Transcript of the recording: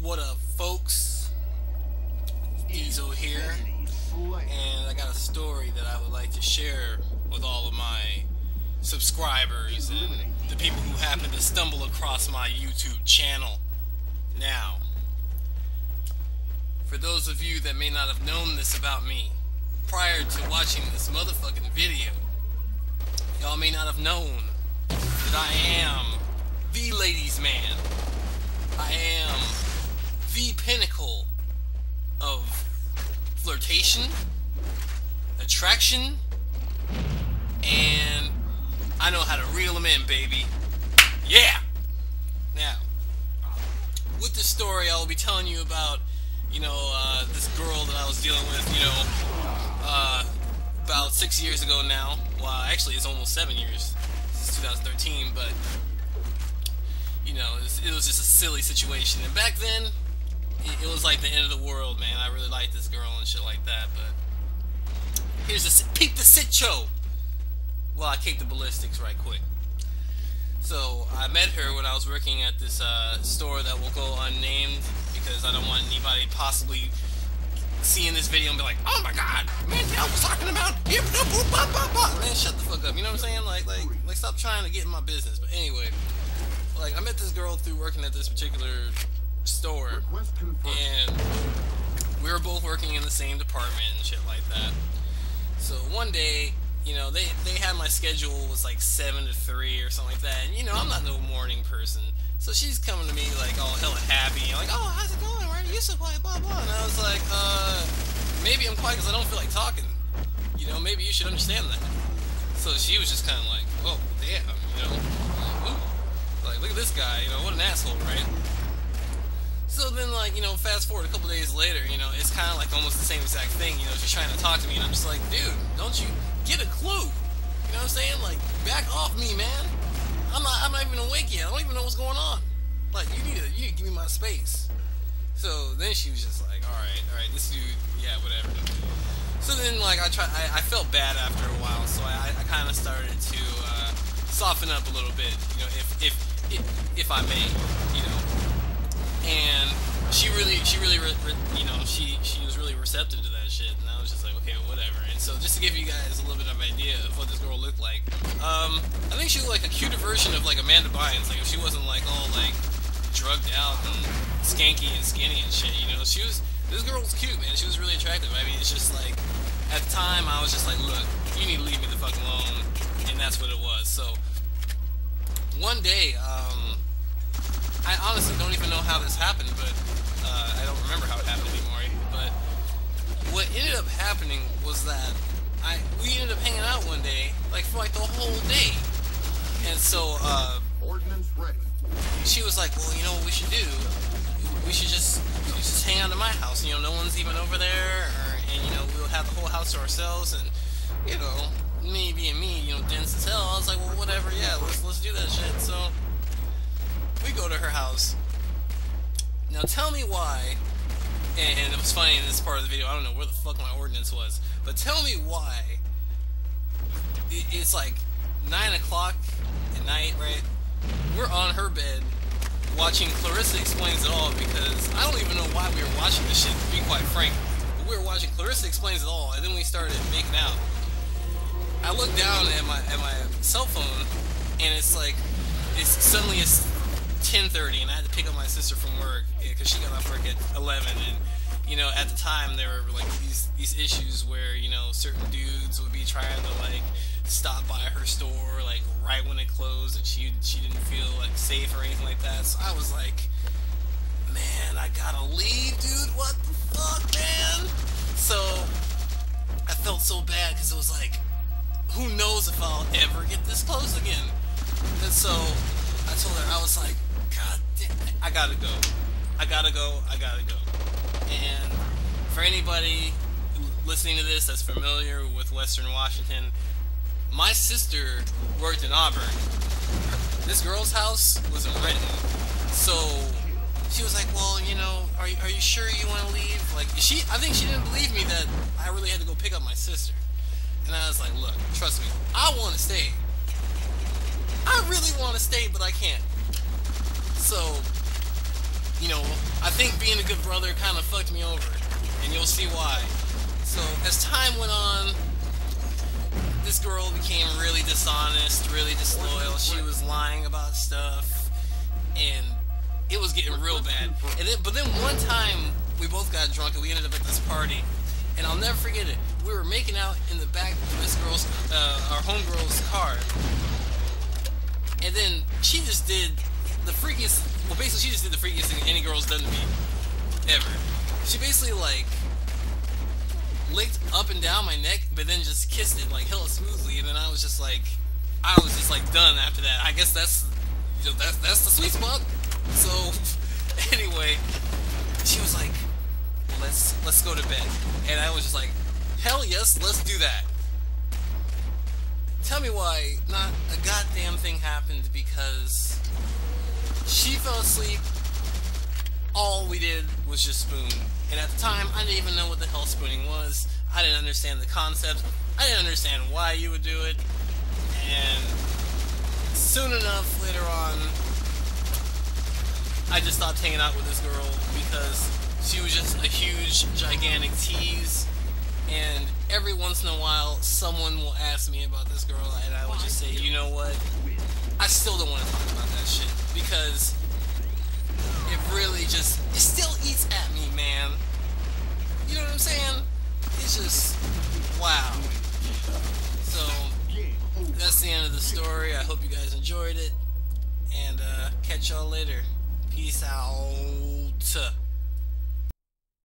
What up, folks? Diesel here, and I got a story that I would like to share with all of my subscribers and the people who happen to stumble across my YouTube channel. Now, for those of you that may not have known this about me prior to watching this motherfucking video, y'all may not have known that I am the ladies' man. I am the pinnacle of flirtation, attraction, and I know how to reel them in, baby. Yeah! Now, with this story, I will be telling you about, this girl that I was dealing with, about 6 years ago now. Well, actually, it's almost 7 years. This is 2013, but, it was just a silly situation. And back then, it was like the end of the world, man. I really liked this girl and shit like that, but here's peep the sitcho. Well, I kicked the ballistics right quick. So I met her when I was working at this store that will go unnamed because I don't want anybody possibly seeing this video and be like, "Oh my God, man, I was talking about him." Man, shut the fuck up. You know what I'm saying? Like, stop trying to get in my business. But anyway, I met this girl through working at this particular store, and we were both working in the same department and shit like that. So one day, they had my schedule was like 7 to 3 or something like that, and I'm not no morning person. So she's coming to me like all hella happy, like, "Oh, how's it going? Where are you so quiet? Blah blah." And I was like, maybe I'm quiet because I don't feel like talking. Maybe you should understand that. So she was just kind of like, "Oh, damn, ooh, like, look at this guy, what an asshole, right?" So then, fast forward a couple days later, it's kind of like almost the same exact thing. She's trying to talk to me, and I'm just like, "Dude, don't you get a clue?" You know what I'm saying? Like, back off me, man. I'm not even awake yet. I don't even know what's going on. Like, you need to give me my space. So then she was just like, all right, this dude, yeah, whatever. So then, I felt bad after a while, so I kind of started to soften up a little bit, if I may, And she was really receptive to that shit, and I was just like, okay, whatever. And so just to give you guys a little bit of an idea of what this girl looked like, I think she was like a cuter version of like Amanda Bynes. Like, if she wasn't like all like drugged out and skanky and skinny and shit, this girl was cute, man. She was really attractive. I mean, it's just like, at the time I was just like, look, you need to leave me the fuck alone, and that's what it was. So one day, I honestly don't even know how this happened, but I don't remember how it happened anymore. But what ended up happening was that we ended up hanging out one day, for the whole day. And so ordnance ready. She was like, "Well, what we should do? We should just hang out at my house. No one's even over there, and we'll have the whole house to ourselves." And me being me, dense as hell, I was like, "Well, whatever. Yeah, let's do that shit." So we go to her house. Now tell me why, and it was funny in this part of the video, I don't know where the fuck my ordinance was, but tell me why it's like 9 o'clock at night, right? We're on her bed watching Clarissa Explains It All, because I don't even know why we were watching this shit, to be quite frank. But we were watching Clarissa Explains It All, and then we started making out. I looked down at my cell phone, and it's like, suddenly it's 10:30, and I had to pick up my sister from work because she got off work at 11. And at the time there were like these issues where certain dudes would be trying to stop by her store right when it closed, and she didn't feel safe or anything like that. So I was like, man, I gotta leave, dude. What the fuck, man? So I felt so bad because it was like, who knows if I'll ever get this close again. And so I told her, I was like, God damn, I gotta go. And for anybody listening to this that's familiar with Western Washington, my sister worked in Auburn. This girl's house was in Renton. So she was like, "Well, are you sure you want to leave?" I think she didn't believe me that I really had to go pick up my sister. And I was like, "Look, trust me, I want to stay. I really want to stay, but I can't." So you know, I think being a good brother kind of fucked me over, and you'll see why. So as time went on, this girl became really dishonest, really disloyal. She was lying about stuff, and it was getting real bad. But then one time we both got drunk and we ended up at this party, and I'll never forget it. We were making out in the back of this girl's, our homegirl's car, and then she just did the freakiest. Well, basically, she just did the freakiest thing any girl's done to me ever. She basically like licked up and down my neck, but then just kissed it like hella smoothly, and then I was just like done after that. I guess that's the sweet spot. So anyway, she was like, well, let's go to bed, and I was just like, hell yes, let's do that. Tell me why not a goddamn thing happened, because she fell asleep. All we did was just spoon. And at the time, I didn't even know what the hell spooning was. I didn't understand the concept. I didn't understand why you would do it. And soon enough, later on, I just stopped hanging out with this girl because she was just a huge, gigantic tease. And every once in a while, someone will ask me about this girl, and I will just say, you know what? I still don't want to talk about that shit, because it really just, it still eats at me, man. You know what I'm saying? It's just, wow. So, that's the end of the story. I hope you guys enjoyed it, and catch y'all later. Peace out.